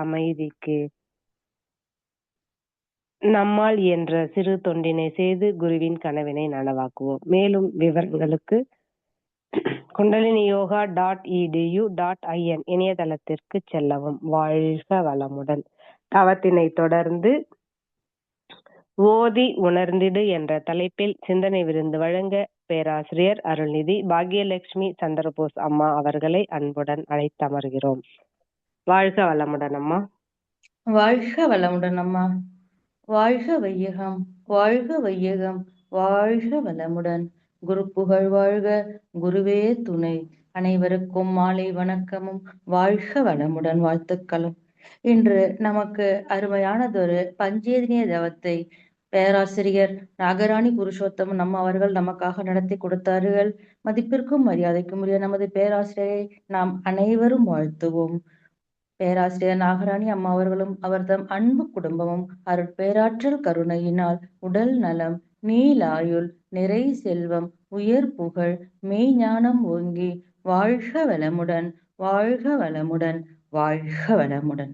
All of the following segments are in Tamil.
அமைதிக்கு நம்மால் என்ற சிறு தொண்டினை செய்து குருவின் கனவினை நனவாக்குவோம். மேலும் விவரங்களுக்கு kundaliniyoga.edu.in இணையதளத்திற்கு செல்லவும். வாழ்க வளமுடன். தவத்தினை தொடர்ந்து ஓதி உணர்ந்திடு என்ற தலைப்பில் சிந்தனை விருந்து வழங்க பேராசிரியர் அருள்நிதி பாக்யலட்சுமி சந்திரபோஸ் அம்மா அவர்களை அன்புடன் அழைத்தமர்கிறோம். வாழ்க வளமுடன் அம்மா. வாழ்க வளமுடன் அம்மா. வாழ்க வையகம், வாழ்க வையகம், வாழ்க வளமுடன். குரு புகழ் வாழ்க, குருவே துணை. அனைவருக்கும் மாலை வணக்கமும் வாழ்க வளமுடன் வாழ்த்துக்களும். இன்று நமக்கு அருமையானதொரு பஞ்சேந்திரிய தவத்தை பேராசிரியர் நாகராணி புருஷோத்தமன் நம்ம அவர்கள் நமக்காக நடத்தி கொடுத்தார்கள். மதிப்பிற்கும் மரியாதைக்கும் உரிய நமது பேராசிரியரை நாம் அனைவரும் வாழ்த்துவோம். பேராசிரியர் நாகராணி அம்மா அவர்களும் அவர்தம் அன்பு குடும்பமும் அருட்பேராற்றல் கருணையினால் உடல் நலம், நீலாயுள், நிறை செல்வம், உயர் புகழ், மெய்ஞானம் ஓங்கி வாழ்க வளமுடன், வாழ்க வளமுடன், வாழ்க வளமுடன்,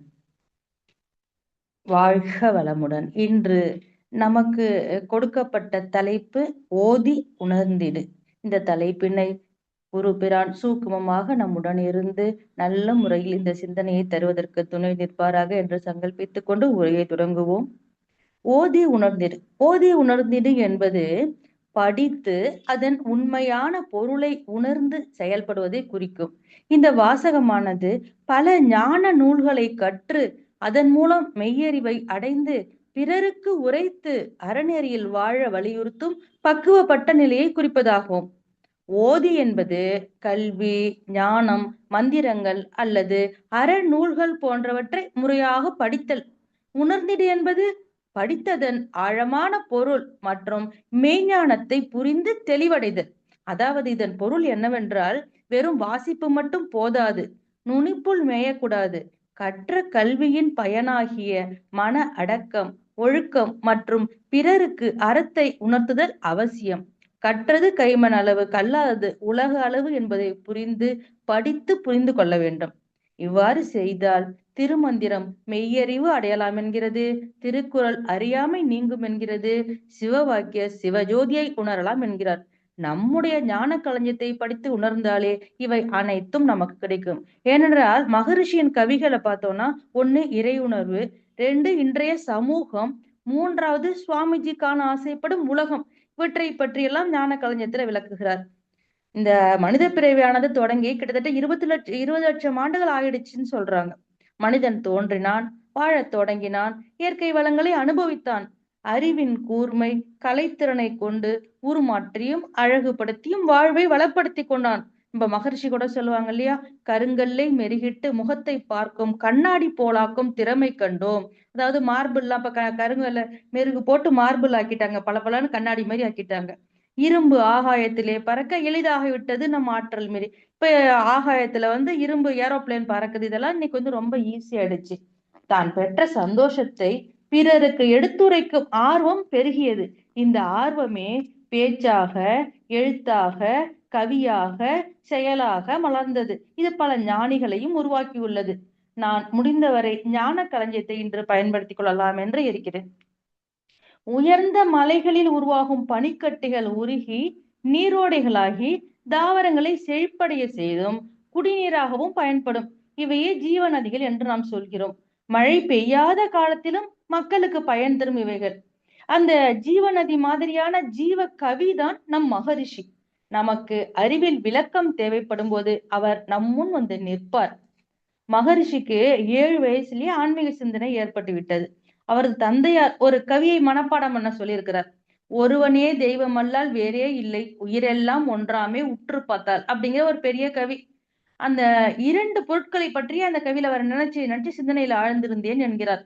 வாழ்க வளமுடன். இன்று நமக்கு கொடுக்கப்பட்ட தலைப்பு ஓதி உணர்ந்திடு. இந்த தலைப்பினை குரு பிரான் சூக்குமமாக நம்முடன் இருந்து நல்ல முறையில் இந்த சிந்தனையை தருவதற்கு துணை நிற்பாராக என்று சங்கல்பித்துக் கொண்டு உரையை தொடங்குவோம். ஓதி உணர்ந்திடு. ஓதி உணர்ந்திடு என்பது படித்து அதன் உண்மையான பொருளை உணர்ந்து செயல்படுவதை குறிக்கும். இந்த வாசகமானது பல ஞான நூல்களை கற்று அதன் மூலம் மெய்யறிவை அடைந்து பிறருக்கு உரைத்து அறநெறியில் வாழ வலியுறுத்தும் பக்குவப்பட்ட நிலையை குறிப்பதாகும். ஓதி என்பது கல்வி, ஞானம், மந்திரங்கள் அல்லது அறநூல்கள் போன்றவற்றை முறையாக படித்தல். உணர்ந்திடு என்பது படித்ததன் ஆழமான பொருள் மற்றும் மெய்ஞானத்தை புரிந்து தெளிவடைதல். அதாவது இதன் பொருள் என்னவென்றால், வெறும் வாசிப்பு மட்டும் போதாது, நுனிப்புள் மேயக்கூடாது. கற்ற கல்வியின் பயனாகிய மன அடக்கம், ஒழுக்கம் மற்றும் பிறருக்கு அறத்தை உணர்த்துதல் அவசியம். கற்றது கைமண் அளவு, கல்லாதது உலக அளவு என்பதை புரிந்து படித்து புரிந்து கொள்ள வேண்டும். இவ்வாறு செய்தால் திருமந்திரம் மெய்யறிவு அடையலாம் என்கிறது, திருக்குறள் அறியாமை நீங்கும் என்கிறது, சிவவாக்கிய சிவஜோதியை உணரலாம் என்கிறார். நம்முடைய ஞான களஞ்சியத்தை படித்து உணர்ந்தாலே இவை அனைத்தும் நமக்கு கிடைக்கும். ஏனென்றால் மகரிஷியின் கவிகளை பார்த்தோம்னா, ஒண்ணு இறை உணர்வு, 2 இன்றைய சமூகம், 3வது சுவாமிஜி காண ஆசைப்படும் உலகம். இவற்றை பற்றியெல்லாம் ஞான களஞ்சியத்துல விளக்குகிறார். இந்த மனித பிறவியானது தொடங்கி கிட்டத்தட்ட 20 லட்சம் ஆண்டுகள் ஆயிடுச்சுன்னு சொல்றாங்க. மனிதன் தோன்றினான், வாழத் தொடங்கினான், இயற்கை வளங்களை அனுபவித்தான். அறிவின் கூர்மை, கலைத்திறனை கொண்டு உருமாற்றியும் அழகுபடுத்தியும் வாழ்வை வளப்படுத்தி கொண்டான். நம்ம மகரிஷி கூட சொல்லுவாங்க இல்லையா, கருங்கல்லை மெருகிட்டு முகத்தை பார்க்கும் கண்ணாடி போலாக்கும் திறமை கண்டோம். அதாவது மார்பிள் எல்லாம் இப்ப கருங்கல்ல மெருகு போட்டு மார்பிள் ஆக்கிட்டாங்க, பளபளன்னு கண்ணாடி மாதிரி ஆக்கிட்டாங்க. இரும்பு ஆகாயத்திலே பறக்க எளிதாகிவிட்டது நம் ஆற்றல் மீறி. இப்ப ஆகாயத்துல இரும்பு ஏரோப்ளேன் பறக்குது. இதெல்லாம் இன்னைக்கு ரொம்ப ஈஸி ஆயிடுச்சு. தான் பெற்ற சந்தோஷத்தை பிறருக்கு எடுத்துரைக்கும் ஆர்வம் பெருகியது. இந்த ஆர்வமே பேச்சாக, எழுத்தாக, கவியாக, செயலாக மலர்ந்தது. இது பல ஞானிகளையும் உருவாக்கியுள்ளது. நான் முடிந்தவரை ஞான களஞ்சியத்தை இன்று பயன்படுத்திக் கொள்ளலாம் என்று இருக்கிறேன். உயர்ந்த மலைகளில் உருவாகும் பனிக்கட்டிகள் உருகி நீரோடைகளாகி தாவரங்களை செழிப்படைய செய்தும் குடிநீராகவும் பயன்படும். இவையே ஜீவநதிகள் என்று நாம் சொல்கிறோம். மழை பெய்யாத காலத்திலும் மக்களுக்கு பயன் தரும் இவைகள். அந்த ஜீவநதி மாதிரியான ஜீவ கவிதான் நம் மகரிஷி. நமக்கு அறிவில் விளக்கம் தேவைப்படும் போது அவர் நம் முன் நிற்பார். மகரிஷிக்கு 7 வயசுலயே ஆன்மீக சிந்தனை ஏற்பட்டு விட்டது. அவரது தந்தையார் ஒரு கவியை மனப்பாடம் பண்ண சொல்லியிருக்கிறார். ஒருவனே தெய்வம் அல்லால் வேறே இல்லை, உயிரெல்லாம் ஒன்றாமே உற்று பார்த்தால் அப்படிங்கிற ஒரு பெரிய கவி. அந்த 2 பொருட்களை பற்றி அந்த கவியில அவர் நினைச்சு சிந்தனையில ஆழ்ந்திருந்தேன் என்கிறார்.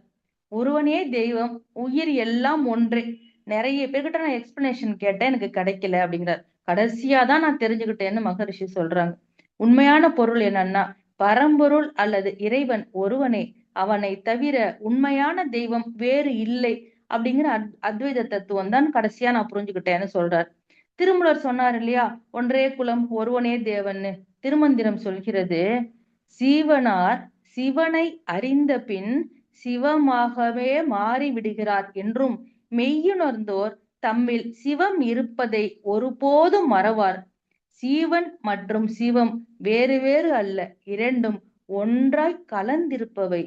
ஒருவனே தெய்வம், உயிர் எல்லாம் ஒன்றே. நிறைய பேர்கிட்ட நான் எக்ஸ்பிளனேஷன் கேட்டேன், எனக்கு கிடைக்கல அப்படிங்கிறார். கடைசியாதான் நான் தெரிஞ்சுக்கிட்டேன்னு மகரிஷி சொல்றாங்க. உண்மையான பொருள் என்னன்னா, பரம்பொருள் அல்லது இறைவன் ஒருவனே, அவனை தவிர உண்மையான தெய்வம் வேறு இல்லை அப்படிங்கிற அத்வைத தத்துவம் தான் கடைசியா நான் புரிஞ்சுக்கிட்டேன்னு சொல்றார். திருமூலர் சொன்னார் இல்லையா, ஒன்றே குலம் ஒருவனே தேவன்னு. திருமந்திரம் சொல்கிறது, சீவனார் சிவனை அறிந்த பின் சிவமாகவே மாறிவிடுகிறார் என்றும் மெய்யுணர்ந்தோர் தம்மில் சிவம் இருப்பதை ஒருபோதும் மறவார். சீவன் மற்றும் சிவம் வேறு வேறு அல்ல, இரண்டும் ஒன்றாய் கலந்திருப்பவை.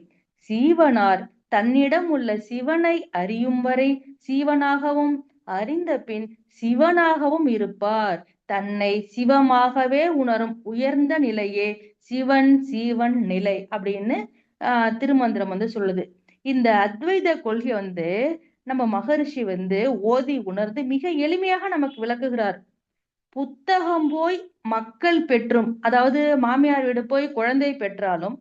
சீவனார் தன்னிடம் உள்ள சிவனை அறியும் வரை சீவனாகவும், அறிந்த பின் சிவனாகவும் இருப்பார். தன்னை சிவமாகவே உணரும் உயர்ந்த நிலையே சிவன் சீவன் நிலை அப்படின்னு திருமந்திரம் சொல்லுது. இந்த அத்வைத கொள்கை நம்ம மகரிஷி ஓதி உணர்ந்து மிக எளிமையாக நமக்கு விளக்குகிறார். புத்தகம் போய் மக்கள் பெற்றும், அதாவது மாமியார் வீடு போய் குழந்தை பெற்றாலும்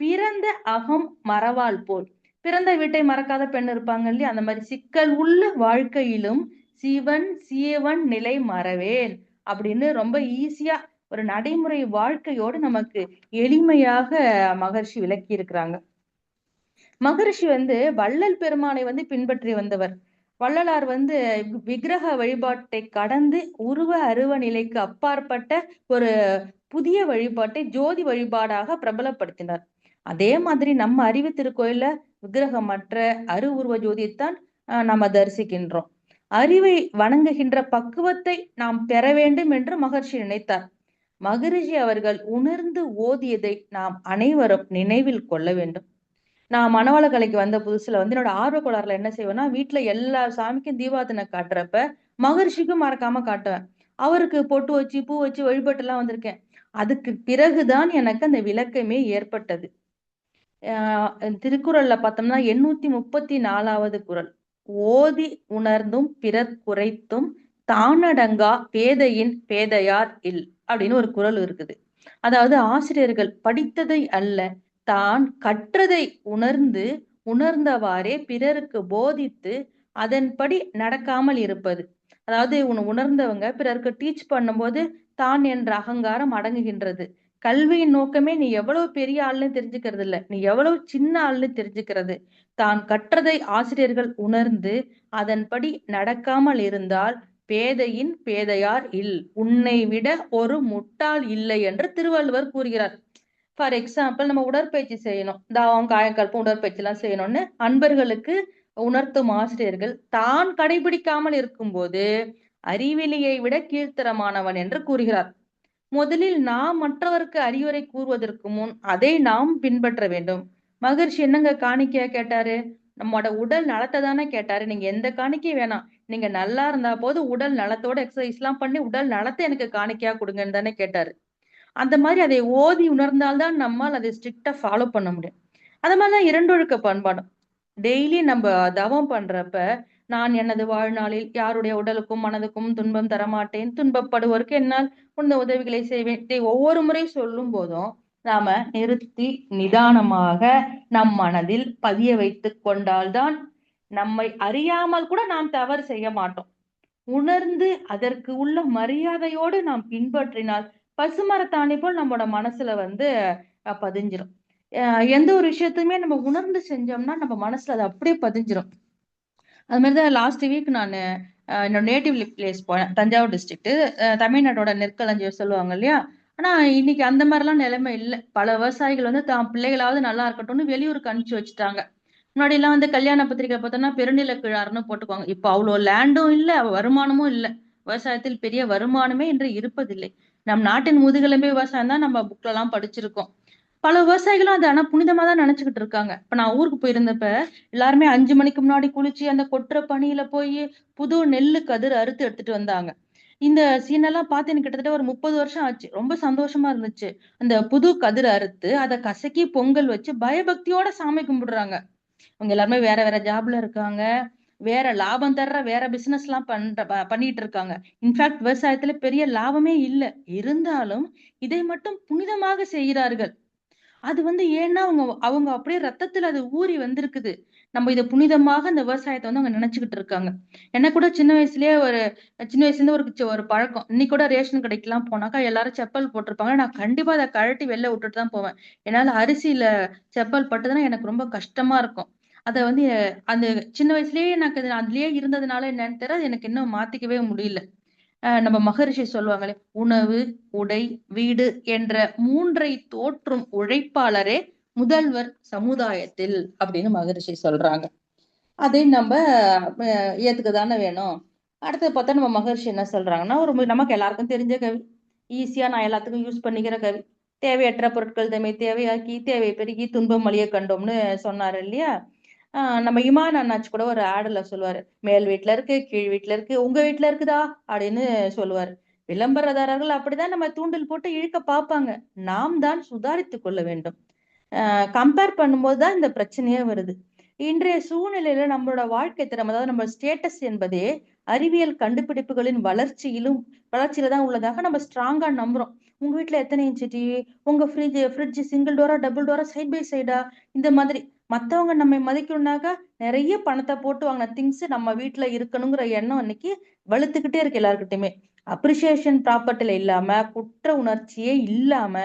பிறந்த அகம் மறவாள் போல், பிறந்த வீட்டை மறக்காத பெண் இருப்பாங்க இல்லையா, அந்த மாதிரி சிக்கல் உள்ள வாழ்க்கையிலும் சிவன் சீவன் நிலை மறவேன் அப்படின்னு ரொம்ப ஈஸியா ஒரு நடைமுறை வாழ்க்கையோடு நமக்கு எளிமையாக மகர்ஷி விளக்கி இருக்கிறாங்க. மகரிஷி வள்ளல் பெருமானை பின்பற்றி வந்தவர். வள்ளலார் விக்கிரக வழிபாட்டை கடந்து உருவ அருவ நிலைக்கு அப்பாற்பட்ட ஒரு புதிய வழிபாட்டை ஜோதி வழிபாடாக பிரபலப்படுத்தினார். அதே மாதிரி நம்ம அறிவு திருக்கோயில விக்கிரகமற்ற அருவுருவ ஜோதியைத்தான் நாம தரிசிக்கின்றோம். அறிவை வணங்குகின்ற பக்குவத்தை நாம் பெற வேண்டும் என்று மகர்ஷி நினைத்தார். மகரிஷி அவர்கள் உணர்ந்து ஓதியதை நாம் அனைவரும் நினைவில் கொள்ள வேண்டும். நான் மணவாள கலைக்கு வந்த புதுசுல என்னோட ஆர்வ கோளாறுல என்ன செய்வேன்னா, வீட்டுல எல்லா சாமிக்கும் தீபாவளி காட்டுறப்ப மகரிஷிக்கும் மறக்காம காட்டுவேன். அவருக்கு பொட்டு வச்சு பூ வச்சு வழிபட்டு எல்லாம் வந்திருக்கேன். அதுக்கு பிறகுதான் எனக்கு அந்த விளக்கமே ஏற்பட்டது. திருக்குறள்ல பார்த்தோம்னா 834வது குறள், ஓதி உணர்ந்தும் பிறர் குறைத்தும் தானடங்கா பேதையின் பேதையார் இல் அப்படின்னு ஒரு குறள் இருக்குது. அதாவது ஆசிரியர்கள் படித்ததை அல்ல, தான் கற்றதை உணர்ந்து உணர்ந்தவாறே பிறருக்கு போதித்து அதன்படி நடக்காமல் இருப்பது. அதாவது உணர்ந்தவங்க பிறருக்கு டீச் பண்ணும்போது தான் என்ற அகங்காரம் அடங்குகின்றது. கல்வியின் நோக்கமே நீ எவ்வளவு பெரிய ஆள்னு தெரிஞ்சுக்கிறது இல்ல, நீ எவ்வளவு சின்ன ஆள்னு தெரிஞ்சுக்கிறது. தான் கற்றதை ஆசிரியர்கள் உணர்ந்து அதன்படி நடக்காமல் இருந்தால் பேதையின் பேதையார் இல், உன்னை விட ஒரு முட்டாள் இல்லை என்று திருவள்ளுவர் கூறுகிறார். ஃபார் எக்ஸாம்பிள், நம்ம உடற்பயிற்சி செய்யணும், தாவம் காயக்கல்பம் உடற்பயிற்சி எல்லாம் செய்யணும்னு அன்பர்களுக்கு உணர்த்தும் ஆசிரியர்கள் தான் கடைபிடிக்காமல் இருக்கும்போது அறிவிலியை விட கீழ்த்தரமானவன் என்று கூறுகிறார். முதலில் நாம் மற்றவருக்கு அறிவுரை கூறுவதற்கு முன் அதை நாம் பின்பற்ற வேண்டும். மகர்ஷி என்னங்க காணிக்கையா கேட்டாரு? நம்மோட உடல் நலத்தை தானே கேட்டாரு. நீங்க எந்த காணிக்கையும் வேணாம், நீங்க நல்லா இருந்தா போது, உடல் நலத்தோட எக்ஸசைஸ் எல்லாம் பண்ணி உடல் நலத்தை எனக்கு காணிக்கையா கொடுங்கன்னு தானே கேட்டாரு. அந்த மாதிரி அதை ஓதி உணர்ந்தால்தான் நம்மால் அதை ஸ்ட்ரிக்டா ஃபாலோ பண்ண முடியும். அது மாதிரிதான் இரண்டொழுக்க பண்பாடும். டெய்லி நம்ம தவம் பண்றப்ப, நான் எனது வாழ்நாளில் யாருடைய உடலுக்கும் மனதுக்கும் துன்பம் தரமாட்டேன், துன்பப்படுவோருக்கு என்னால் உன்ன உதவிகளை செய்வேன், இதை ஒவ்வொரு முறை சொல்லும் போதும் நாம நிறுத்தி நிதானமாக நம் மனதில் பதிய வைத்துக் கொண்டால்தான் நம்மை அறியாமல் கூட நாம் தவறு செய்ய மாட்டோம். உணர்ந்து அதற்கு உள்ள மரியாதையோடு நாம் பின்பற்றினால் பசுமரத்தாணி போல் நம்மளோட மனசுல பதிஞ்சிரும். எந்த ஒரு விஷயத்தையுமே நம்ம உணர்ந்து செஞ்சோம்னா நம்ம மனசுல அது அப்படியே பதிஞ்சிரும். அது மாதிரிதான் லாஸ்ட் வீக் நான் என்னோட நேட்டிவ் பிளேஸ் போனேன், தஞ்சாவூர் டிஸ்ட்ரிக்ட், தமிழ்நாட்டோட நெற்களஞ்சியம் சொல்லுவாங்க இல்லையா. ஆனா இன்னைக்கு அந்த மாதிரிலாம் நிலைமை இல்லை. பல விவசாயிகள் தான் பிள்ளைகளாவது நல்லா இருக்கட்டும்னு வெளியூருக்கு அனுப்பிச்சு வச்சுட்டாங்க. முன்னாடி எல்லாம் கல்யாண பத்திரிகை பார்த்தோம்னா பெருநில கிழாருன்னு போட்டுக்குவாங்க. இப்ப அவ்வளவு லேண்டும் இல்ல, வருமானமும் இல்ல. விவசாயத்தில் பெரிய வருமானமே இன்று இருப்பதில்லை. நம் நாட்டின் முதுகெலும்பே விவசாயம் தான் நம்ம புக்ல எல்லாம் படிச்சிருக்கோம். பல விவசாயிகளும் அதை ஆனா புனிதமா தான் நினைச்சுக்கிட்டு இருக்காங்க. இப்ப நான் ஊருக்கு போயிருந்தப்ப எல்லாருமே 5 மணிக்கு முன்னாடி குளிச்சு அந்த கொட்டுற பணியில போய் புது நெல்லு கதிர் அறுத்து எடுத்துட்டு வந்தாங்க. இந்த சீனெல்லாம் பார்த்து எனக்கு கிட்டத்தட்ட ஒரு 30 வருஷம் ஆச்சு. ரொம்ப சந்தோஷமா இருந்துச்சு. அந்த புது கதிர் அறுத்து அதை கசக்கி பொங்கல் வச்சு பயபக்தியோட சாமி கும்பிடுறாங்க. அவங்க எல்லாருமே வேற வேற ஜாப்ல இருக்காங்க, வேற லாபம் தர்ற வேற பிசினஸ் எல்லாம் பண்ணிட்டு இருக்காங்க. இன்ஃபேக்ட் விவசாயத்துல பெரிய லாபமே இல்லை, இருந்தாலும் இதை மட்டும் புனிதமாக செய்கிறார்கள். அது ஏன்னா அவங்க அப்படியே ரத்தத்துல அது ஊறி வந்திருக்குது. நம்ம இதை புனிதமாக அந்த விவசாயத்தை அவங்க நினைச்சுக்கிட்டு இருக்காங்க. எனக்கு கூட சின்ன வயசுல இருந்து ஒரு பழக்கம். இன்னைக்கு கூட ரேஷன் கடைக்கெல்லாம் போனாக்கா எல்லாரும் செப்பல் போட்டிருப்பாங்க, நான் கண்டிப்பா அதை கழட்டி வெளில விட்டுட்டு தான் போவேன். என்னால அரிசியில செப்பல் பட்டதுன்னா எனக்கு ரொம்ப கஷ்டமா இருக்கும். அதை அந்த சின்ன வயசுலயே எனக்கு அதுலயே இருந்ததுனால என்னன்னு தெரியல, எனக்கு இன்னும் மாத்திக்கவே முடியல. நம்ம மகரிஷி சொல்லுவாங்களே, உணவு, உடை, வீடு என்ற 3ஐ தோற்றும் உழைப்பாளரே முதல்வர் சமுதாயத்தில் அப்படின்னு மகரிஷி சொல்றாங்க. அதை நம்ம ஏத்துக்கதானே வேணும். அடுத்து பார்த்தா நம்ம மகர்ஷி என்ன சொல்றாங்கன்னா, நமக்கு எல்லாருக்கும் தெரிஞ்ச கவி, ஈஸியா நான் எல்லாத்துக்கும் யூஸ் பண்ணிக்கிற கவி. தேவையற்ற பொருட்கள் தம்மை தேவையாக்கி தேவை பெருகி துன்பம் அழிய கண்டோம்னு சொன்னாரு இல்லையா? நம்ம இமான் அண்ணாச்சி கூட ஒரு ஆடுல சொல்லுவாரு, மேல் வீட்டுல இருக்கு, கீழ் வீட்டுல இருக்கு, உங்க வீட்டுல இருக்குதா அப்படின்னு சொல்லுவாரு. விளம்பரதாரர்கள் அப்படிதான் நம்ம தூண்டில் போட்டு இழுக்க பார்ப்பாங்க. நாம் தான் சுதாரித்துக் கொள்ள வேண்டும். கம்பேர் பண்ணும்போது தான் இந்த பிரச்சனையே வருது. இன்றைய சூழ்நிலையில நம்மளோட வாழ்க்கை திறம், அதாவது நம்ம ஸ்டேட்டஸ் என்பதே அறிவியல் கண்டுபிடிப்புகளின் வளர்ச்சியில தான் உள்ளதாக நம்ம ஸ்ட்ராங்கா நம்புறோம். உங்க வீட்டுல எத்தனை இன்ச்சு டிவி, உங்க ஃப்ரிட்ஜ் சிங்கிள் டோரா டபுள் டோரா சைட் பை சைடா, இந்த மாதிரி மத்தவங்க நம்ம மதிக்கணும்னாக்கா நிறைய பணத்தை போட்டு வாங்கின திங்ஸ் நம்ம வீட்டுல இருக்கணுங்கிற எண்ணம் இன்னைக்கு வலுத்துக்கிட்டே இருக்கு எல்லாருக்கிட்டையுமே. அப்ரிசியேஷன் ப்ராப்பர்ட்டில இல்லாம, குற்ற உணர்ச்சியே இல்லாம,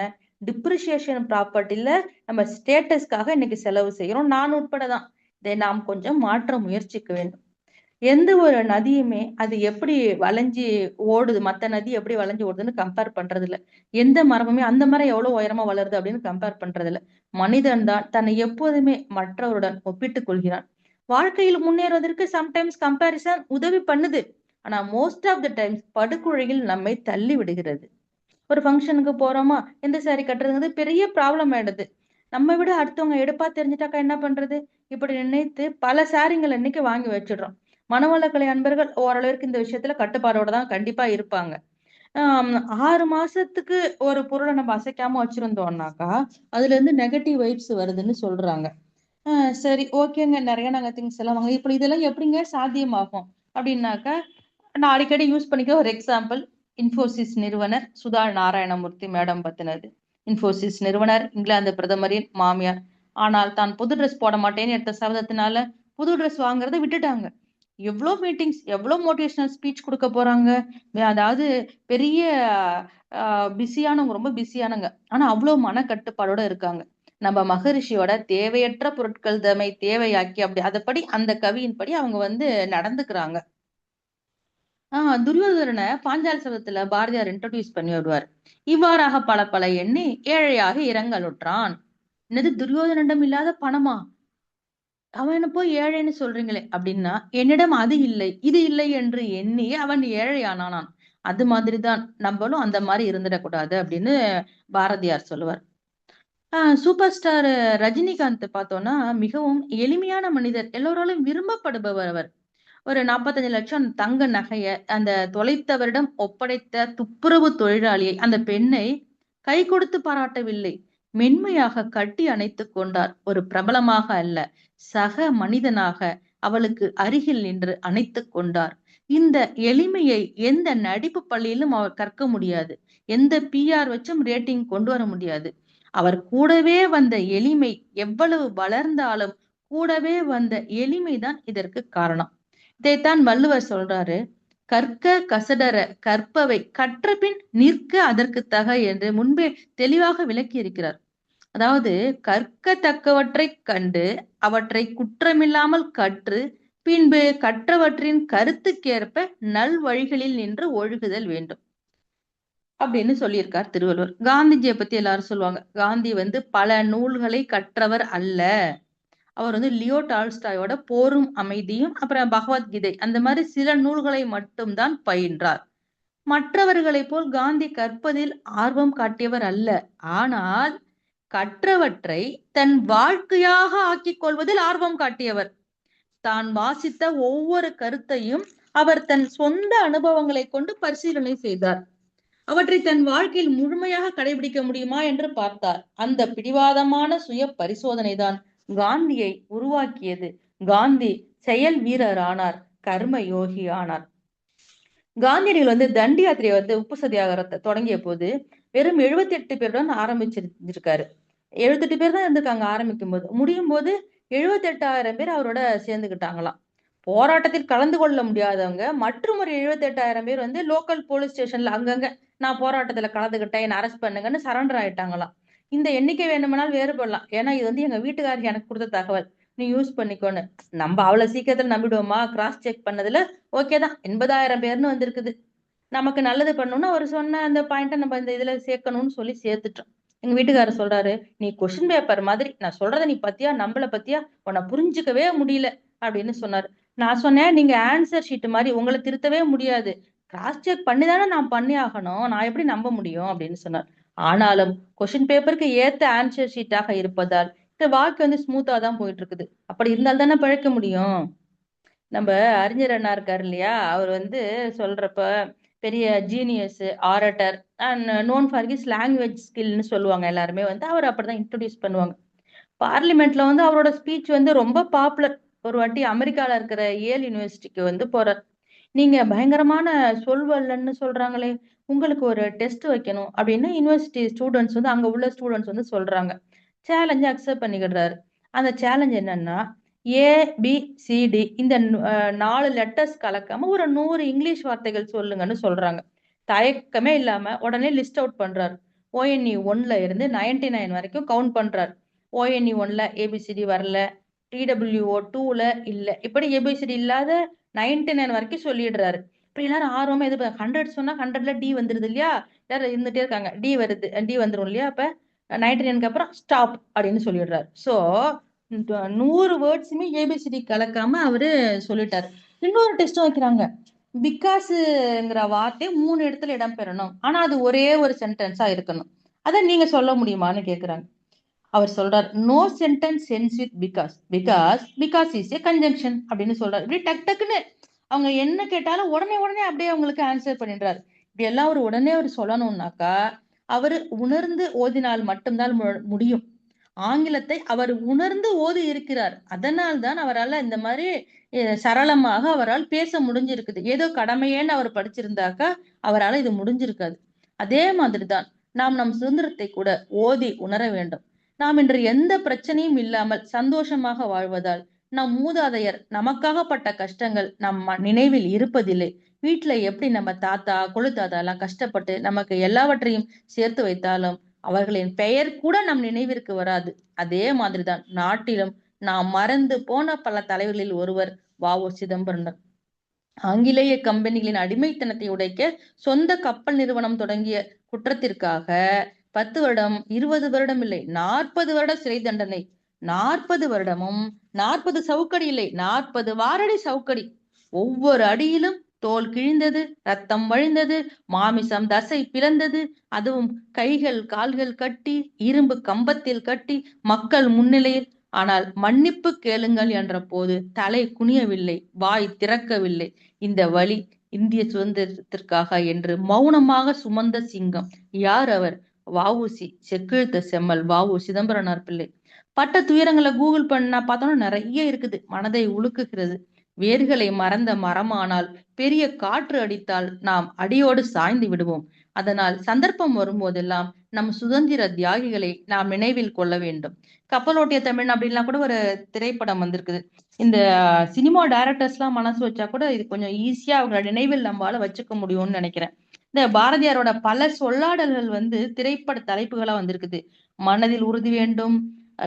டிப்ரிசியேஷன் ப்ராப்பர்ட்டில நம்ம ஸ்டேட்டஸ்க்காக இன்னைக்கு செலவு செய்யறோம். நான் உட்படதான். இதை நாம் கொஞ்சம் மாற்ற முயற்சிக்க வேண்டும். எந்த ஒரு நதியுமே அது எப்படி வளைஞ்சு ஓடுது, மத்த நதி எப்படி வளைஞ்சு ஓடுதுன்னு கம்பேர் பண்றது இல்ல. எந்த மரமுமே அந்த மரம் எவ்வளவு உயரமா வளருது அப்படின்னு கம்பேர் பண்றது இல்ல. மனிதன் தான் தன்னை எப்போதுமே மற்றவருடன் ஒப்பிட்டுக் கொள்கிறான். வாழ்க்கையில் முன்னேறுவதற்கு சம்டைம்ஸ் கம்பேரிசன் உதவி பண்ணுது. ஆனா மோஸ்ட் ஆஃப் த டைம்ஸ் படுகுழியில் நம்மை தள்ளி விடுகிறது. ஒரு ஃபங்க்ஷனுக்கு போறோமா, எந்த சாரி கட்டுறதுங்கிறது பெரிய ப்ராப்ளம் ஆயிடுது. நம்ம விட அடுத்தவங்க எடுப்பா தெரிஞ்சுட்டாக்கா என்ன பண்றது? இப்படி நினைத்து பல சாரிங்கள் இன்னைக்கு வாங்கி வச்சிடுறோம். மனவளக்கலை அன்பர்கள் ஓரளவிற்கு இந்த விஷயத்துல கட்டுப்பாடோட தான் கண்டிப்பா இருப்பாங்க. ஆம், 6 மாசத்துக்கு ஒரு பொருளை நம்ம அசைக்காம வச்சிருந்தோம்னாக்கா, அதுல இருந்து நெகட்டிவ் வைப்ஸ் வருதுன்னு சொல்றாங்க. சரி, ஓகேங்க. நிறைய நாங்க திங்ஸ் எல்லாம் வாங்க. இப்ப இதெல்லாம் எப்படிங்க சாத்தியமாகும் அப்படின்னாக்கா, நான் அடிக்கடி யூஸ் பண்ணிக்கிற ஒரு எக்ஸாம்பிள், இன்ஃபோசிஸ் நிறுவனர் சுதா நாராயணமூர்த்தி மேடம் பத்தினது. இன்ஃபோசிஸ் நிறுவனர், இங்கிலாந்து பிரதமரின் மாமியார். ஆனால் தான் புது ட்ரெஸ் போட மாட்டேன்னு எடுத்த சபதத்தினால புது ட்ரெஸ் வாங்குறதை விட்டுட்டாங்க. எவ்வளோ மீட்டிங்ஸ், எவ்வளோ மோட்டிவேஷனல் ஸ்பீச் கொடுக்க போறாங்க. அதாவது பெரிய பிஸியானவங்க, ரொம்ப பிஸியானவங்க. ஆனா அவ்வளவு மனக்கட்டுப்பாடோட இருக்காங்க. நம்ம மகரிஷியோட தேவையற்ற பொருட்கள் தம்மை தேவையாக்கி அப்படி அதப்படி அந்த கவியின்படி அவங்க நடந்துக்கிறாங்க. துரியோதனனை பாஞ்சால சபதத்துல பாரதியார் இன்ட்ரோடியூஸ் பண்ணி வருவார். இவ்வாறாக பல பல எண்ணி ஏழையாக இரங்கலுற்றான். என்னது, துரியோதனிடம் இல்லாத பணமா? அவனை போய் ஏழைன்னு சொல்றீங்களே அப்படின்னா, என்னிடம் அது இல்லை இது இல்லை என்று எண்ணி அவன் ஏழையானானான். அது மாதிரிதான் நம்மளும் அந்த மாதிரி இருந்துடக்கூடாது அப்படின்னு பாரதியார் சொல்லுவார். சூப்பர் ஸ்டார் ரஜினிகாந்த் பார்த்தோம்னா மிகவும் எளிமையான மனிதர், எல்லோராலும் விரும்பப்படுபவர் அவர். ஒரு 45 லட்சம் தங்க நகைய அந்த தொலைத்தவரிடம் ஒப்படைத்த துப்புரவு தொழிலாளியை, அந்த பெண்ணை கை கொடுத்து பாராட்டவில்லை, மென்மையாக கட்டி அணைத்துக் கொண்டார். ஒரு பிரபலமாக அல்ல, சக மனிதனாக அவளுக்கு அருகில் நின்று அணைத்துக் கொண்டார். இந்த எளிமையை எந்த நடிப்பு பள்ளியிலும் அவர் கற்க முடியாது. எந்த பிஆர் வச்சும் ரேட்டிங் கொண்டு வர முடியாது. அவர் கூடவே வந்த எளிமை, எவ்வளவு வளர்ந்தாலும் கூடவே வந்த எளிமைதான் இதற்கு காரணம். இதைத்தான் வள்ளுவர் சொல்றாரு, கற்க கசடற கற்பவை கற்ற பின் நிற்க அதற்கு தக என்று முன்பே தெளிவாக விளக்கி இருக்கிறார். அதாவது கற்கத்தக்கவற்றை கண்டு அவற்றை குற்றமில்லாமல் கற்று பின்பு கற்றவற்றின் கருத்துக்கேற்ப நல் வழிகளில் நின்று ஒழுகுதல் வேண்டும் அப்படின்னு சொல்லியிருக்கார் திருவள்ளுவர். காந்திஜியை பத்தி எல்லாரும் சொல்லுவாங்க, காந்தி பல நூல்களை கற்றவர் அல்ல. அவர் லியோ டால்ஸ்டாயோட போரும் அமைதியும் அப்புறம் பகவத்கீதை அந்த மாதிரி சில நூல்களை மட்டும்தான் பயின்றார். மற்றவர்களைப் போல் காந்தி கற்பதில் ஆர்வம் காட்டியவர் அல்ல. ஆனால் கற்றவற்றை தன் வாழ்க்கையாக ஆக்கிக் கொள்வதில் ஆர்வம் காட்டியவர். தான் வாசித்த ஒவ்வொரு கருத்தையும் அவர் தன் சொந்த அனுபவங்களை கொண்டு பரிசீலனை செய்தார். அவற்றை தன் வாழ்க்கையில் முழுமையாக கடைபிடிக்க முடியுமா என்று பார்த்தார். அந்த பிடிவாதமான சுய பரிசோதனை தான் காந்தியை உருவாக்கியது. காந்தி செயல் வீரர் ஆனார், கர்ம யோகி ஆனார். காந்தியடிகள் தண்டி யாத்திரையை உப்பு சத்தியாகிரகத்தை தொடங்கிய போது வெறும் 78 பேருடன் ஆரம்பிச்சிருக்காரு. 78 பேர் தான் இருந்திருக்காங்க ஆரம்பிக்கும் போது. முடியும் போது 78,000 பேர் அவரோட சேர்ந்துகிட்டாங்களாம். போராட்டத்தில் கலந்து கொள்ள முடியாதவங்க மற்றும் ஒரு 78,000 பேர் லோக்கல் போலீஸ் ஸ்டேஷன்ல அங்கங்க நான் போராட்டத்துல கலந்துகிட்டேன், என்ன அரெஸ்ட் பண்ணுங்கன்னு சரண்டர் ஆயிட்டாங்களாம். இந்த எண்ணிக்கை வேணுமானால் வேறுபடலாம். ஏன்னா இது எங்க வீட்டுக்காரர் எனக்கு கொடுத்த தகவல், நீ யூஸ் பண்ணிக்கோன்னு. நம்ம அவ்வளவு சீக்கிரத்துல நம்பிடுவோமா? கிராஸ் செக் பண்ணதுல ஓகே தான், 80,000 பேர்னு வந்திருக்குது. நமக்கு நல்லது பண்ணணும்னா அவர் சொன்ன அந்த பாயிண்ட நம்ம இந்த இதுல சேர்க்கணும்னு சொல்லி சேர்த்துட்டோம். எங்க வீட்டுக்காரர் சொல்றாரு, நீ கொஸ்டின் பேப்பர் மாதிரி நான் சொல்றத நீ பத்தியா நம்பல பத்தியா, உன்னை புரிஞ்சுக்கவே முடியல அப்படின்னு சொன்னாரு. நான் சொன்னேன், நீங்க ஆன்சர் ஷீட் மாதிரி உங்களை திருத்தவே முடியாது, கிராஸ் செக் பண்ணி தானே நான் பண்ணி ஆகணும், நான் எப்படி நம்ப முடியும் அப்படின்னு சொன்னார். ஆனாலும் கொஸ்டின் பேப்பருக்கு ஏத்த ஆன்சர் ஷீட்டாக இருப்பதால் இந்த வாழ்க்கை வந்து ஸ்மூத்தா தான் போயிட்டு இருக்குது. அப்படி இருந்தால் தானே பிழைக்க முடியும். நம்ம அறிஞர் அண்ணா இருக்காரு இல்லையா, அவர் வந்து சொல்றப்ப பெரிய genius orator and known for his language ஸ்கில்னு சொல்லுவாங்க. எல்லாருமே வந்து அவர் அப்படிதான் இன்ட்ரோடியூஸ் பண்ணுவாங்க. பார்லிமெண்ட்ல வந்து அவரோட ஸ்பீச் வந்து ரொம்ப பாப்புலர். ஒரு வாட்டி அமெரிக்கால இருக்கிற ஏல் யூனிவர்சிட்டிக்கு வந்து போறார். நீங்க பயங்கரமான சொல்வல்லன்னு சொல்றாங்களே, உங்களுக்கு ஒரு டெஸ்ட் வைக்கணும் அப்படின்னு யூனிவர்சிட்டி ஸ்டூடெண்ட்ஸ் வந்து அங்க உள்ள ஸ்டூடெண்ட்ஸ் வந்து சொல்றாங்க. சேலஞ்ச அக்செப்ட் பண்ணிக்கிடுறாரு. அந்த சேலஞ்ச் என்னன்னா, ஏபிசிடி இந்த 4 லெட்டர்ஸ் கலக்காம ஒரு 100 இங்கிலீஷ் வார்த்தைகள் சொல்லுங்கன்னு சொல்றாங்க. தயக்கமே இல்லாம உடனே லிஸ்ட் அவுட் பண்றாரு. ONE 1ல இருந்து 99 வரைக்கும் கவுண்ட் பண்றாரு. ONE 1ல ஏபிசிடி வரல, TWO 2ல இல்ல, இப்படி ஏபிசிடி இல்லாத 99 வரைக்கும் சொல்லிடுறாரு. இப்ப எல்லாரும் ஆர்வமா 100 சொன்னா 100ல டி வந்துருது இல்லையா, எல்லாரும் இருந்துட்டே இருக்காங்க. டி வருது, டி வந்துரும் இல்லையா, அப்ப 99க்கு அப்புறம் ஸ்டாப் அப்படின்னு சொல்லிடுறாரு. சோ 100 வேர்ட்ஸுமே ஏபிசிடி கலக்காம அவரு சொல்லிட்டாரு. இன்னொரு டெஸ்ட் வைக்கிறாங்க. பிகாஸ்ங்கிற வார்த்தை 3 இடத்துல இடம் பெறணும், ஆனா அது ஒரே ஒரு சென்டென்ஸா இருக்கணும். அத நீங்க சொல்ல முடியுமான்னு கேக்குறாங்க. அவர் சொல்றார், no sentence sense with because, because is a conjunction அப்படின்னு சொல்றாரு. இப்படி டக் டக்குன்னு அவங்க என்ன கேட்டாலும் உடனே உடனே அப்படியே அவங்களுக்கு ஆன்சர் பண்ணிடுறாரு. இப்படி எல்லாம் அவர் உடனே அவர் சொல்லணும்னாக்கா அவர் உணர்ந்து ஓதினால் மட்டும்தான் முடியும். ஆங்கிலத்தை அவர் உணர்ந்து ஓதி இருக்கிறார். அதனால்தான் அவரால் இந்த மாதிரி சரளமாக அவரால் பேச முடிஞ்சிருக்குது. ஏதோ கடமையேன்னு அவர் படிச்சிருந்தாக்கா அவரால் இது முடிஞ்சிருக்காது. அதே மாதிரிதான் நாம் நம் சுதந்திரத்தை கூட ஓதி உணர வேண்டும். நாம் இன்று எந்த பிரச்சனையும் இல்லாமல் சந்தோஷமாக வாழ்வதால் நம் மூதாதையர் நமக்காகப்பட்ட கஷ்டங்கள் நம் நினைவில் இருப்பதில்லை. வீட்டுல எப்படி நம்ம தாத்தா கொழுத்தாத்தா எல்லாம் கஷ்டப்பட்டு நமக்கு எல்லாவற்றையும் சேர்த்து வைத்தாலும் அவர்களின் பெயர் கூட நம் நினைவிற்கு வராது. அதே மாதிரிதான் நாட்டிலும் நாம் மறந்து போன பல தலைவர்களில் ஒருவர் வ.உ. சிதம்பரனர். ஆங்கிலேய கம்பெனிகளின் அடிமைத்தனத்தை உடைக்க சொந்த கப்பல் நிறுவனம் தொடங்கிய குற்றத்திற்காக 10 வருடம் 20 வருடம் இல்லை 40 வருட சிறை தண்டனை. 40 வருடமும் 40 சவுக்கடி இல்லை 40 வாரடி சவுக்கடி. ஒவ்வொரு அடியிலும் தோல் கிழிந்தது, ரத்தம் வழிந்தது, மாமிசம் தசை பிளந்தது. அதுவும் கைகள் கால்கள் கட்டி இரும்பு கம்பத்தில் கட்டி மக்கள் முன்னிலையில். ஆனால் மன்னிப்பு கேளுங்கள் என்ற போது தலை குனியவில்லை, வாய் திறக்கவில்லை. இந்த வழி இந்திய சுதந்திரத்திற்காக என்று மௌனமாக சுமந்த சிங்கம். யார் அவர்? வ.உ.சி. செக்கிழுத்த செம்மல் வ.உ. சிதம்பரனார் பிள்ளை. பட்ட துயரங்களை கூகுள் பண்ணா பார்த்தோம்னா நிறைய இருக்குது. மனதை உலுக்குகிறது. வேர்களை மறந்த மரமானால் பெரிய காற்று அடித்தால் நாம் அடியோடு சாய்ந்து விடுவோம். அதனால் சந்தர்ப்பம் வரும்போதெல்லாம் நம் சுதந்திர தியாகிகளை நாம் நினைவில் கொள்ள வேண்டும். கப்பலோட்டிய தமிழ் அப்படின்லாம் கூட ஒரு திரைப்படம் வந்திருக்குது. இந்த சினிமா டைரக்டர்ஸ் எல்லாம் மனசு வச்சா கூட இது கொஞ்சம் ஈஸியா அவங்களோட நினைவில் நம்மளால வச்சுக்க முடியும்னு நினைக்கிறேன். இந்த பாரதியாரோட பல சொல்லாடல்கள் வந்து திரைப்பட தலைப்புகளா வந்திருக்குது. மனதில் உறுதி வேண்டும்,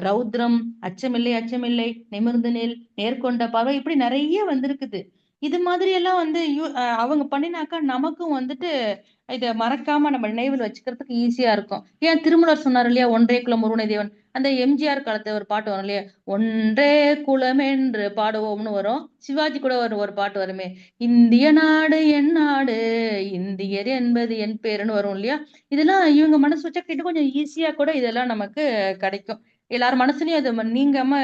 ரௌத்ரம், அச்சமில்லை அச்சமில்லை, நிமிர்ந்து நெல், நேர்கொண்ட பார்வை, இப்படி நிறைய வந்திருக்குது. இது மாதிரி எல்லாம் வந்து அவங்க பண்ணினாக்கா நமக்கும் வந்துட்டு இத மறக்காம நம்ம நினைவில் வச்சுக்கிறதுக்கு ஈஸியா இருக்கும். ஏன் திருமூலர் சொன்னார் இல்லையா, ஒன்றே குலம் ஒருவனை தேவன். அந்த எம்ஜிஆர் காலத்துல ஒரு பாட்டு வரும் இல்லையா, ஒன்றே குலம் என்று பாடுவோம்னு வரும். சிவாஜி கூட ஒரு பாட்டு வருமே, இந்திய நாடு என் நாடு, இந்தியர் என்பது என் பேருன்னு வரும் இல்லையா. இதெல்லாம் இவங்க மனசு வச்சா கிட்ட கொஞ்சம் ஈஸியா கூட இதெல்லாம் நமக்கு கிடைக்கும். எல்லார் மனசுலயும் அது நீங்காம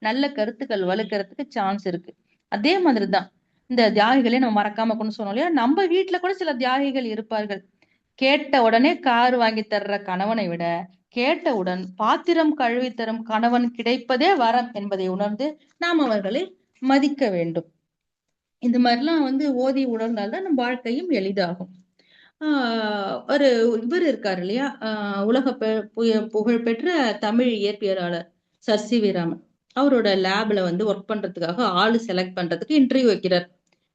நல்ல கருத்துக்கள் வலுக்கிறதுக்கு சான்ஸ் இருக்கு. அதே மாதிரிதான் இந்த தியாகிகளை நம்ம மறக்காம கொண்டு சொன்னோம் இல்லையா, நம்ம வீட்டுல கூட சில தியாகிகள் இருப்பார்கள். கேட்ட உடனே கார் வாங்கி தர்ற கணவனை விட கேட்டவுடன் பாத்திரம் கழுவி தரும் கணவன் கிடைப்பதே வரம் என்பதை உணர்ந்து நாம் அவர்களை மதிக்க வேண்டும். இந்த மாதிரிலாம் வந்து ஓதி உணர்ந்தால்தான் நம் வாழ்க்கையும் எளிதாகும். ஒரு இவர் இருக்காரு இல்லையா, உலக புகழ்பெற்ற தமிழ் இயற்பியலாளர் சர் சி.வி. ராமன். அவரோட லேப்ல வந்து ஒர்க் பண்றதுக்காக ஆளு செலக்ட் பண்றதுக்கு இன்டர்வியூ வைக்கிறார்.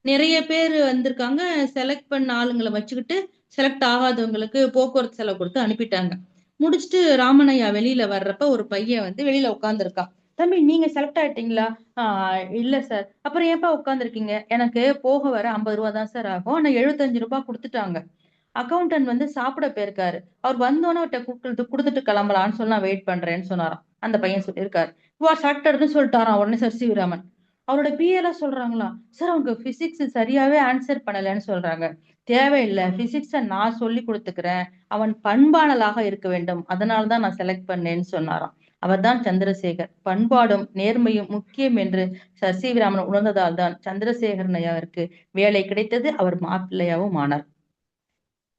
நிறைய பேர் வந்திருக்காங்க. செலக்ட் பண்ண ஆளுங்களை வச்சுக்கிட்டு செலக்ட் ஆகாதவங்களுக்கு போக்குவரத்து செலவு கொடுத்து அனுப்பிட்டாங்க. முடிச்சுட்டு ராமனையா வெளியில வர்றப்ப ஒரு பையன் வந்து வெளியில உட்கார்ந்துருக்கான். தம்பி, நீங்க செலக்ட் ஆயிட்டீங்களா? இல்ல சார். அப்புறம் ஏன்பா உட்கார்ந்துருக்கீங்க? எனக்கு போக வர 50 ரூபா தான் சார் ஆகும், ஆனா 75 ரூபாய் கொடுத்துட்டாங்க. அக்கௌண்டன்ட் வந்து சாப்பிட போயிருக்காரு. அவர் வந்தோன்னே அவர்ட்ட குடுத்துட்டு கிளம்பலான்னு சொல்லி நான் வெயிட் பண்றேன்னு சொன்னாராம். அந்த பையன் சொல்லியிருக்காரு. யூ ஆர் செலக்டட்னு சொல்லிட்டாராம் உடனே சர் சி வி ராமன். அவரோட பிஏ எல்லாம் சொல்றாங்களாம், சார் அவங்க பிசிக்ஸ் சரியாவே ஆன்சர் பண்ணலன்னு சொல்றாங்க. தேவையில்லை, பிசிக்ஸ நான் சொல்லி கொடுத்துக்கிறேன். அவன் பண்பாளனாக இருக்க வேண்டும், அதனால தான் நான் செலக்ட் பண்ணேன்னு சொன்னாராம். அவர்தான் சந்திரசேகர். பண்பாடும் நேர்மையும் முக்கியம் என்று சர் சி வி ராமன் உணர்ந்ததால் தான் சந்திரசேகரன் ஐயாவிற்கு வேலை கிடைத்தது. அவர் மாப்பிள்ளையாவும் ஆனார்.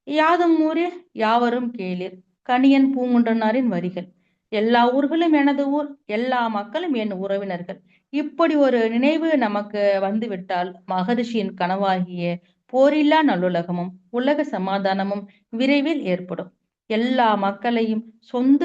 யாதும் ஊரே யாவரும் கேளீர், கணியன் பூங்குன்றனாரின் வரிகள். எல்லா ஊர்களும் எனது ஊர், எல்லா மக்களும் என் உறவினர்கள். இப்படி ஒரு நினைவு நமக்கு வந்துவிட்டால் மகரிஷியின் கனவாகிய போரில்லா நல்லுலகமும் உலக சமாதானமும் விரைவில் ஏற்படும். எல்லா மக்களையும் சொந்த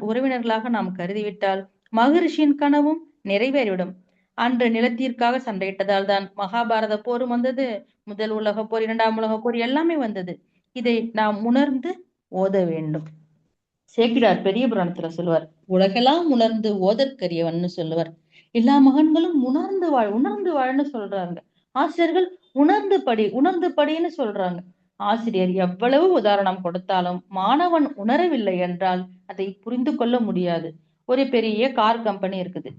உறவினர்களாக நாம் கருதிவிட்டால் மகரிஷியின் கனவும் நிறைவேறிவிடும். அன்று நிலத்திற்காக சண்டையிட்டதால் தான் மகாபாரத போரும் வந்தது, முதல் உலக போர், இரண்டாம் உலக போர் எல்லாமே வந்தது. இதை நாம் உணர்ந்து ஓத வேண்டும். சேக்கிழார் பெரிய புராணத்துல சொல்லுவார், உலகெல்லாம் உணர்ந்து ஓதற்கரியவன்னு சொல்லுவார். எல்லா மகன்களும் உணர்ந்து வாழ்ன்னு சொல்றாங்க. ஆசிரியர்கள் உணர்ந்து படின்னு சொல்றாங்க. ஆசிரியர் எவ்வளவு உதாரணம் கொடுத்தாலும் மாணவன் உணரவில்லை என்றால் அதை புரிந்து கொள்ள முடியாது. ஒரு பெரிய கார் கம்பெனி இருக்குது.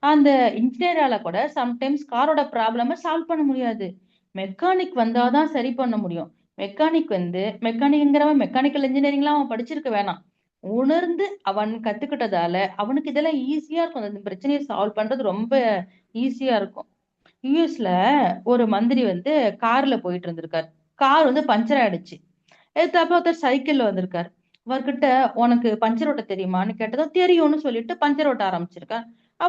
அந்த இன்ஜினியரால கூட சம்டைம்ஸ் காரோட ப்ராப்ளம சால்வ் பண்ண முடியாது. மெக்கானிக் வந்தாதான் சரி பண்ண முடியும். மெக்கானிக்ங்கிறவன் மெக்கானிக்கல் இன்ஜினியரிங்லாம் அவன் படிச்சிருக்க வேணாம். உணர்ந்து அவன் கத்துக்கிட்டதால அவனுக்கு இதெல்லாம் ஈஸியா இருக்கும். அந்த பிரச்சனையை சால்வ் பண்றது ரொம்ப ஈஸியா இருக்கும். யுஎஸ்ல ஒரு மந்திரி வந்து கார்ல போயிட்டு இருந்திருக்காரு. கார் வந்து பஞ்சர் ஆயிடுச்சு. எதிர்த்தாப்புல ஒருத்தர் சைக்கிள்ல வந்திருக்காரு. அவர்கிட்ட உனக்கு பஞ்சர் ஓட்ட தெரியுமான்னு கேட்டதும் தெரியும்னு சொல்லிட்டு பஞ்சர் ஓட்ட ஆரம்பிச்சிருக்கார்.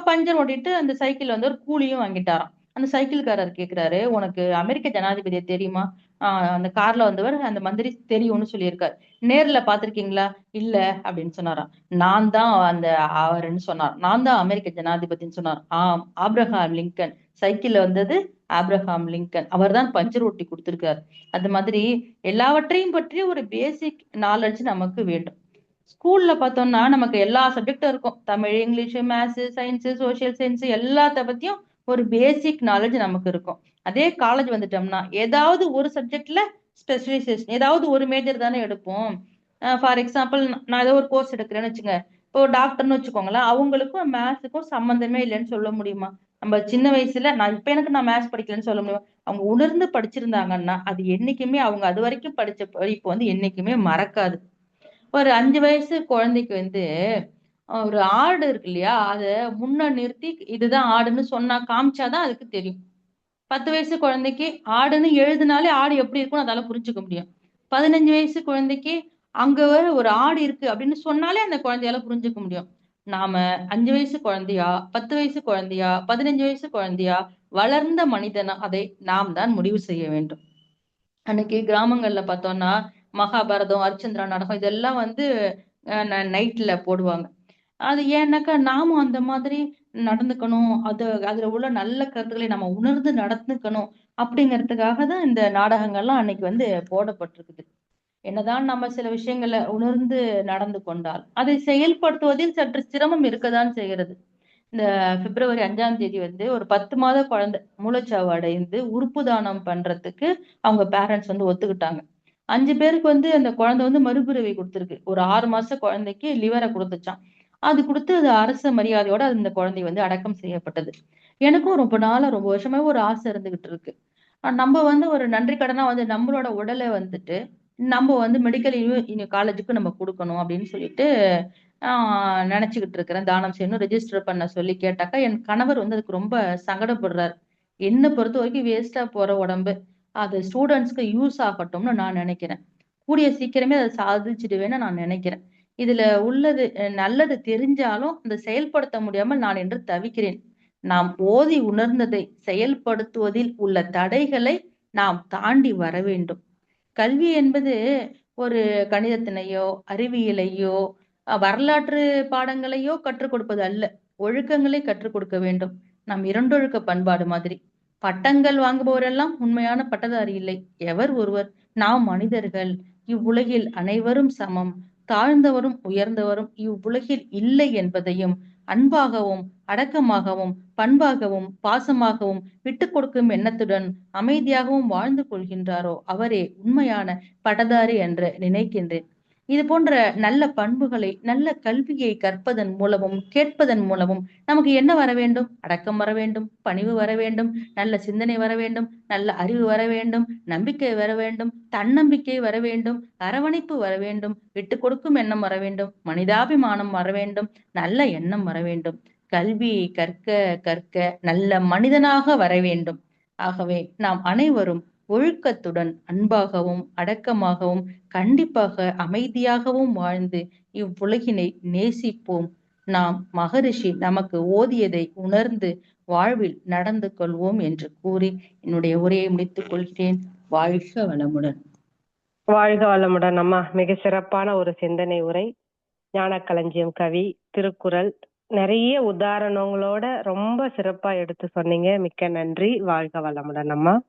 பஞ்சர் ஓட்டிட்டு அந்த சைக்கிள் வந்து ஒரு கூலியும் வாங்கிட்டாராம். அந்த சைக்கிள்காரர் கேக்குறாரு, உனக்கு அமெரிக்க ஜனாதிபதியை தெரியுமா? அந்த கார்ல வந்தவர் அந்த மந்திரி தெரியும்னு சொல்லியிருக்காரு. நேர்ல பாத்திருக்கீங்களா? இல்ல அப்படின்னு சொன்னாராம். நான் தான் அந்த அவருன்னு சொன்னார். நான் தான் அமெரிக்க ஜனாதிபதினு சொன்னார். ஆம், ஆப்ரஹாம் லிங்கன். சைக்கிள்ல வந்தது ஆப்ரஹாம் லிங்கன். அவர் தான் பஞ்சர் ஓட்டி கொடுத்திருக்காரு. அது மாதிரி எல்லாவற்றையும் பற்றி ஒரு பேசிக் நாலேஜ் நமக்கு வேண்டும். ஸ்கூல்ல பார்த்தோம்னா நமக்கு எல்லா சப்ஜெக்டும் இருக்கும். Tamil, English, maths, science, social science எல்லாத்த பத்தியும் ஒரு பேசிக் நாலேஜ் நமக்கு இருக்கும். அதே காலேஜ் வந்துட்டோம்னா ஏதாவது ஒரு சப்ஜெக்ட்ல ஸ்பெஷலைசேஷன், ஏதாவது ஒரு மேஜர் தானே எடுப்போம். ஃபார் எக்ஸாம்பிள், நான் ஏதோ ஒரு கோர்ஸ் எடுக்கிறேன்னு வச்சுங்க. இப்போ டாக்டர்னு வச்சுக்கோங்களேன், அவங்களுக்கும் மேத்ஸுக்கும் சம்பந்தமே இல்லைன்னு சொல்ல முடியுமா? நம்ம சின்ன வயசுல நான் மேத்ஸ் படிக்கலன்னு சொல்ல முடியும். அவங்க உணர்ந்து படிச்சிருந்தாங்கன்னா அது என்னைக்குமே அவங்க அது வரைக்கும் படிச்ச படிப்பு வந்து என்னைக்குமே மறக்காது. ஒரு 5 வயசு குழந்தைக்கு வந்து ஒரு ஆடு இருக்கு இல்லையா? அத முன்ன நிறுத்தி இதுதான் ஆடுன்னு சொன்னா காமிச்சாதான் அதுக்கு தெரியும். 10 வயசு குழந்தைக்கு ஆடுன்னு எழுதினாலே ஆடு எப்படி இருக்கும்னு அதால புரிஞ்சுக்க முடியும். 15 வயசு குழந்தைக்கு அங்க வேற ஒரு ஆடு இருக்கு அப்படின்னு சொன்னாலே அந்த குழந்தையால புரிஞ்சுக்க முடியும். நாம 5 வயசு குழந்தையா, 10 வயசு குழந்தையா, 15 வயசு குழந்தையா, வளர்ந்த மனிதனா, அதை நாம் தான் முடிவு செய்ய வேண்டும். அன்னைக்கு கிராமங்கள்ல பார்த்தோம்னா மகாபாரதம், ஹரிச்சந்திரா நாடகம் இதெல்லாம் வந்து நைட்ல போடுவாங்க. அது ஏன்னாக்கா நாமும் அந்த மாதிரி நடந்துக்கணும். அதுல உள்ள நல்ல கருத்துக்களை நம்ம உணர்ந்து நடந்துக்கணும் அப்படிங்கிறதுக்காக தான் இந்த நாடகங்கள்லாம் அன்னைக்கு வந்து போடப்பட்டிருக்குது. என்னதான் நம்ம சில விஷயங்களை உணர்ந்து நடந்து கொண்டால் அதை செயல்படுத்துவதில் சற்று சிரமம் இருக்கதான் செய்கிறது. இந்த பிப்ரவரி 5ஆம் தேதி வந்து ஒரு 10 மாத குழந்தை மூளைச்சாவு அடைந்து உறுப்பு தானம் பண்றதுக்கு அவங்க பேரண்ட்ஸ் வந்து ஒத்துக்கிட்டாங்க. 5 பேருக்கு வந்து அந்த குழந்தை வந்து மறுபிறவி கொடுத்திருக்கு. ஒரு 6 மாச குழந்தைக்கு லிவரை கொடுத்துச்சாம். அது கொடுத்து அது அரச மரியாதையோட அந்த குழந்தை வந்து அடக்கம் செய்யப்பட்டது. எனக்கும் ரொம்ப வருஷமாவே ஒரு ஆசை இருந்துகிட்டு இருக்கு. நம்ம வந்து ஒரு நன்றி கடனா வந்து நம்மளோட உடலை வந்துட்டு நம்ம வந்து மெடிக்கல் காலேஜுக்கு நம்ம கொடுக்கணும் அப்படின்னு சொல்லிட்டு நினைச்சுக்கிட்டு இருக்கிறேன். தானம் செய்யணும் ரெஜிஸ்டர் பண்ண சொல்லி கேட்டாக்கா என் கணவர் வந்து அதுக்கு ரொம்ப சங்கடப்படுறாரு. என்ன பொறுத்த வரைக்கும் வேஸ்டா போற உடம்பு அது ஸ்டூடெண்ட்ஸ்க்கு யூஸ் ஆகட்டும்னு நான் நினைக்கிறேன். கூடிய சீக்கிரமே அதை சாதிச்சிடுவேன்னு நான் நினைக்கிறேன். இதுல உள்ளது நல்லது தெரிஞ்சாலும் அதை செயல்படுத்த முடியாமல் நான் என்று தவிக்கிறேன். நாம் ஓதி உணர்ந்ததை செயல்படுத்துவதில் உள்ள தடைகளை நாம் தாண்டி வர வேண்டும். கல்வி என்பது ஒரு கணிதத்தினையோ, அறிவியலையோ, வரலாற்று பாடங்களையோ கற்றுக் கொடுப்பது அல்ல. ஒழுக்கங்களை கற்றுக் கொடுக்க வேண்டும். நாம் இரண்டொழுக்க பண்பாடு மாதிரி. பட்டங்கள் வாங்குபவரெல்லாம் உண்மையான பட்டதாரி இல்லை. எவர் ஒருவர் நாம் மனிதர்கள். இவ்வுலகில் அனைவரும் சமம். தாழ்ந்தவரும் உயர்ந்தவரும் இவ்வுலகில் இல்லை என்பதையும் அன்பாகவும் அடக்கமாகவும் பண்பாகவும் பாசமாகவும் விட்டு கொடுக்கும் எண்ணத்துடன் அமைதியாகவும் வாழ்ந்து கொள்கின்றாரோ அவரே உண்மையான பட்டதாரி என்று நினைக்கின்றேன். இது போன்ற நல்ல பண்புகளை, நல்ல கல்வியை கற்பதன் மூலமும் கேட்பதன் மூலமும் நமக்கு என்ன வர வேண்டும்? அடக்கம் வர வேண்டும், பணிவு வர வேண்டும், நல்ல சிந்தனை வர வேண்டும், நல்ல அறிவு வர வேண்டும், நம்பிக்கை வர வேண்டும், தன்னம்பிக்கை வர வேண்டும், அரவணைப்பு வர வேண்டும், விட்டு கொடுக்கும் எண்ணம் வர வேண்டும், மனிதாபிமானம் வர வேண்டும், நல்ல எண்ணம் வர வேண்டும். கல்வியை கற்க கற்க நல்ல மனிதனாக வர வேண்டும். ஆகவே நாம் அனைவரும் ஒழுக்கத்துடன் அன்பாகவும் அடக்கமாகவும் கண்டிப்பாக அமைதியாகவும் வாழ்ந்து இவ்வுலகினை நேசிப்போம். நாம் மகரிஷி நமக்கு ஓதியதை உணர்ந்து வாழ்வில் நடந்து கொள்வோம் என்று கூறி என்னுடைய உரையை முடித்துக் கொள்கிறேன். வாழ்க வளமுடன். வாழ்க வளமுடன் அம்மா. மிக சிறப்பான ஒரு சிந்தனை உரை, ஞானக்களஞ்சியம் கவி, திருக்குறள், நிறைய உதாரணங்களோட ரொம்ப சிறப்பா எடுத்து சொன்னீங்க. மிக்க நன்றி. வாழ்க வளமுடன் அம்மா.